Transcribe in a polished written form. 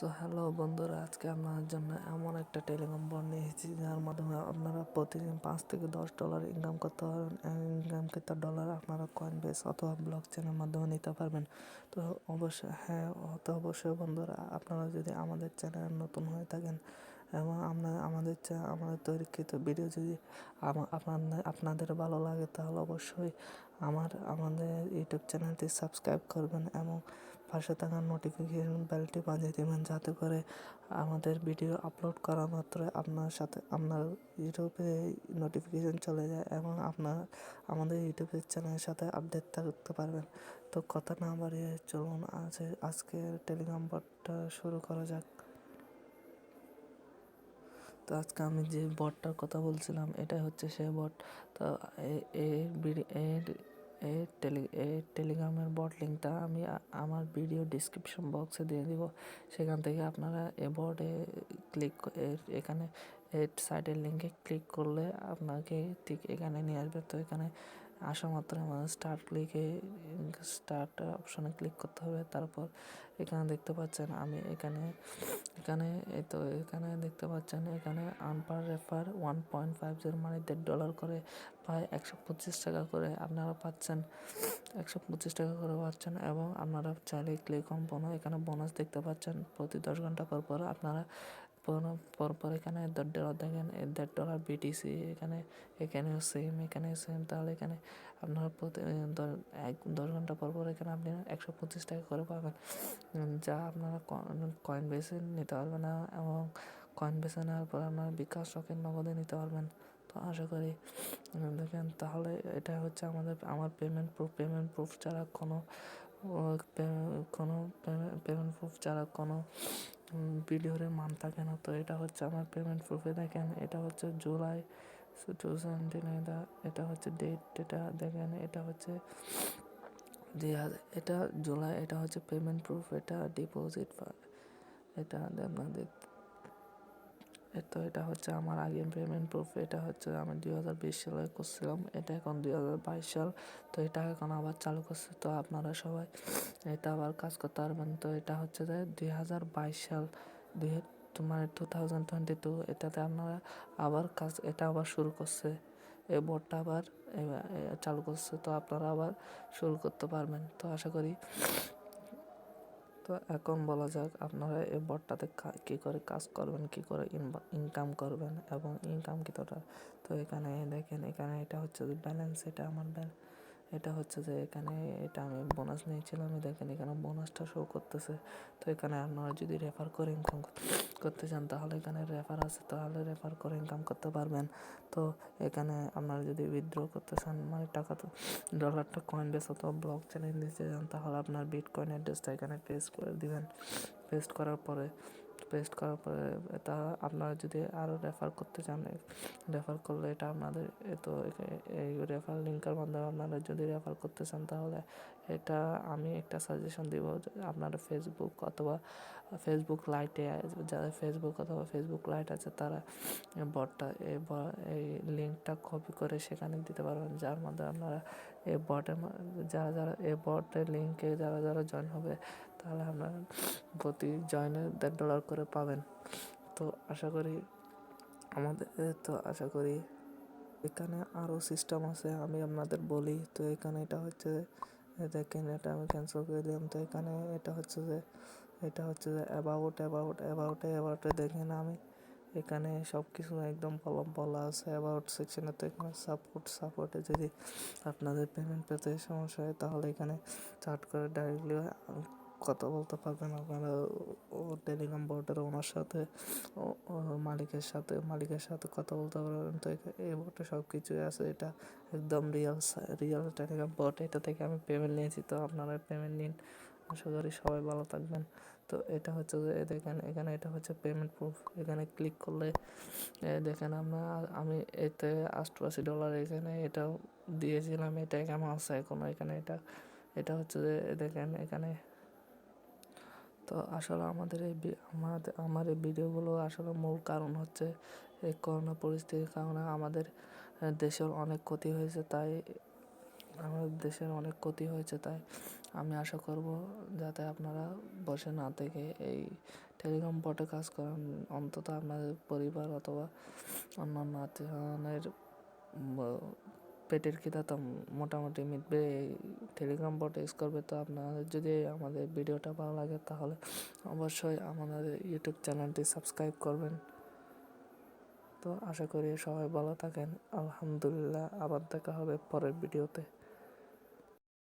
So hello বন্ধুরা, আজকে আপনাদের জন্য এমন একটা টেলিগ্রাম বট নিয়ে এসেছি যার মাধ্যমে আপনারা প্রতিদিন $5 থেকে $10 ইনকাম করতে পারবেন। ইনকামকৃত ডলার আপনারা কয়েনবেস অথবা ব্লক চেনের মাধ্যমে নিতে পারবেন। তো অবশ্যই বন্ধুরা, আপনারা যদি আমাদের চ্যানেল নতুন হয়ে থাকেন এবং আমাদের তৈরিকৃত ভিডিও যদি আপনাদের ভালো লাগে, তাহলে অবশ্যই আমাদের ইউটিউব চ্যানেলটি সাবস্ক্রাইব করবেন এবং পাশে থাকা নোটিফিকেশন বেলটি বাজিয়ে দেবেন, যাতে করে আমাদের ভিডিও আপলোড করা মাত্র আপনার ইউটিউবে নোটিফিকেশন চলে যায় এবং আমাদের ইউটিউবের চ্যানেলের সাথে আপডেট থাকতে পারবেন। তো কথা না বাড়িয়ে চলুন আজকে টেলিগ্রাম বটটা শুরু করা যাক। তো আজকে আমি যে বটটার কথা বলছিলাম, এটাই হচ্ছে সেই বট। তো এই টেলিগ্রামের বট লিঙ্কটা আমি আমার ভিডিও ডিসক্রিপশন বক্সে দিয়ে দিব। সেখান থেকে আপনারা এ বটে এখানে সাইটের লিঙ্কে ক্লিক করলে আপনাকে ঠিক এখানে নিয়ে আসবে। তো এখানে আসা মাত্র আমাদের স্টার্ট অপশনে ক্লিক করতে হবে। তারপর এখানে দেখতে পাচ্ছেন আমি এখানে দেখতে পাচ্ছেন এখানে আনপার রেফার 1.50 মানে $1.5 করে প্রায় 125 টাকা করে আপনারা পাচ্ছেন। 125 টাকা করে পাচ্ছেন এবং আপনারা চাইলে ক্লিক অন বোনাস, এখানে বোনাস দেখতে পাচ্ছেন প্রতি 10 ঘন্টা পর আপনারা পরপর এখানে $1.5 দেখেন, $1.5 বিটিসি এখানেও সেম। তাহলে এখানে আপনারা প্রতি 10 ঘন্টা পর এখানে আপনি 125 টাকা করে পাবেন, যা আপনারা কয়েন বেসে নিতে পারবেন না এবং কয়েন বেসে নেওয়ার পর আপনারা বিকাশ রকেট নগদে নিতে পারবেন। তো আশা করি দেখেন, তাহলে এটা হচ্ছে আমার পেমেন্ট প্রুফ ছাড়া কোনো ভিডিওর মান থাকে না। তো এটা হচ্ছে আমার পেমেন্ট প্রুফে। দেখেন, এটা হচ্ছে জুলাই 2019, এটা হচ্ছে ডেট, এটা দেখেন, এটা হচ্ছে এটা জুলাই, এটা হচ্ছে পেমেন্ট প্রুফ, এটা ডিপোজিট, এটা আপনাদের। তো এটা হচ্ছে আমার আগের পেমেন্ট প্রুফ। এটা হচ্ছে আমি 2020 সালে করছিলাম, এটা এখন 2022 সাল। তো এটা এখন আবার চালু করছে। তো আপনারা সবাই এটা আবার কাজ করতে পারবেন। তো এটা হচ্ছে যে 2022 সাল, 2022, এটাতে আপনারা এটা আবার শুরু করছে, এই বোর্ডটা আবার চালু করছে। তো আপনারা আবার শুরু করতে পারবেন। তো আশা করি, তো এখন বলা যাক আপনারা এই বটটাতে কী করে কাজ করবেন, কী করে ইনকাম করবেন এবং ইনকাম কতটা। তো এখানে দেখেন, এখানে এটা হচ্ছে যে ব্যালেন্স, এটা আমার এটা হচ্ছে যে এখানে এটা আমি বোনাস নিয়েছিলাম। দেখেন এখানে বোনাসটা শো করতেছে। তো এখানে আপনারা যদি রেফার করে ইনকাম করতে চান, তাহলে এখানে রেফার আছে, তাহলে রেফার করে ইনকাম করতে পারবেন। তো এখানে আপনারা যদি উইথড্র করতে চান, মানে টাকা তো ডলারটা কয়েন বেস অথবা ব্লক চেনে নিতে চান, তাহলে আপনার বিটকয়েন অ্যাড্রেসটা এখানে পেস্ট করে দিবেন। পেস্ট করার পরে তা আপনারা যদি আরও রেফার করতে চান, রেফার করলে এটা আপনাদের এই রেফার লিঙ্কের মাধ্যমে আপনারা যদি রেফার করতে চান, তাহলে এটা আমি একটা সাজেশন দিব। আপনারা ফেসবুক লাইটে, যাদের ফেসবুক লাইট আছে, তারা বটটা এই লিঙ্কটা কপি করে সেখানে দিতে পারবেন, যার মাধ্যমে আপনারা এই যারা এই বটের লিঙ্কে যারা জয়েন হবে, তাহলে আপনারা প্রতি জয়েনে $1.5 করে পাবেন। তো আশা করি এখানে আরও সিস্টেম আছে, আমি আপনাদের বলি। তো এখানে এটা হচ্ছে, দেখেন, এটা আমি ক্যান্সেল করে দিলাম। তো এখানে এটা হচ্ছে যে অ্যাবাউটে দেখেন, আমি এখানে সব কিছু একদম বলা আছে অ্যাবাউট সেকশনে। তো এখানে সাপোর্টে যদি আপনাদের পেমেন্ট পেতে সমস্যা হয়, তাহলে এখানে চার্ট করে ডাইরেক্টলি কথা বলতে পারবেন আপনারা টেলিগ্রাম বোর্ডের ওনার সাথে, মালিকের সাথে কথা বলতে পারবেন। তো এই বোর্ডে সব কিছুই আছে, এটা একদম রিয়েল টেলিগ্রাম বোর্ড। এটা থেকে আমি পেমেন্ট নিয়েছি। তো আপনারা পেমেন্ট নিন। আশা করি সবাই ভালো থাকবেন। তো এটা হচ্ছে যে দেখেন, এখানে এটা হচ্ছে পেমেন্ট প্রুফ। এখানে ক্লিক করলে দেখেন আমি এতে $88 এখানে এটাও দিয়েছিলাম, এটা কেমন আছে এখনো এখানে। এটা হচ্ছে যে দেখেন এখানে। তো আসলে আমার এই ভিডিওগুলো আসলে মূল কারণ হচ্ছে এই করোনা পরিস্থিতির কারণে আমাদের দেশের অনেক ক্ষতি হয়েছে। তাই আমি আশা করব যাতে আপনারা বসে না থেকে এই টেলিগ্রাম বটে কাজ করেন, অন্তত আপনাদের পরিবার অথবা অন্যান্য আত্মীয়স্বজনের পেটের খিদা তো মোটামুটি মিটবে এই টেলিগ্রাম বট ইউজ করবে। তো আপনাদের যদি আমাদের ভিডিওটা ভালো লাগে তাহলে অবশ্যই আমাদের ইউটিউব চ্যানেলটি সাবস্ক্রাইব করবেন। তো আশা করি সবাই ভালো থাকেন। আলহামদুলিল্লাহ, আবার দেখা হবে পরের ভিডিওতে।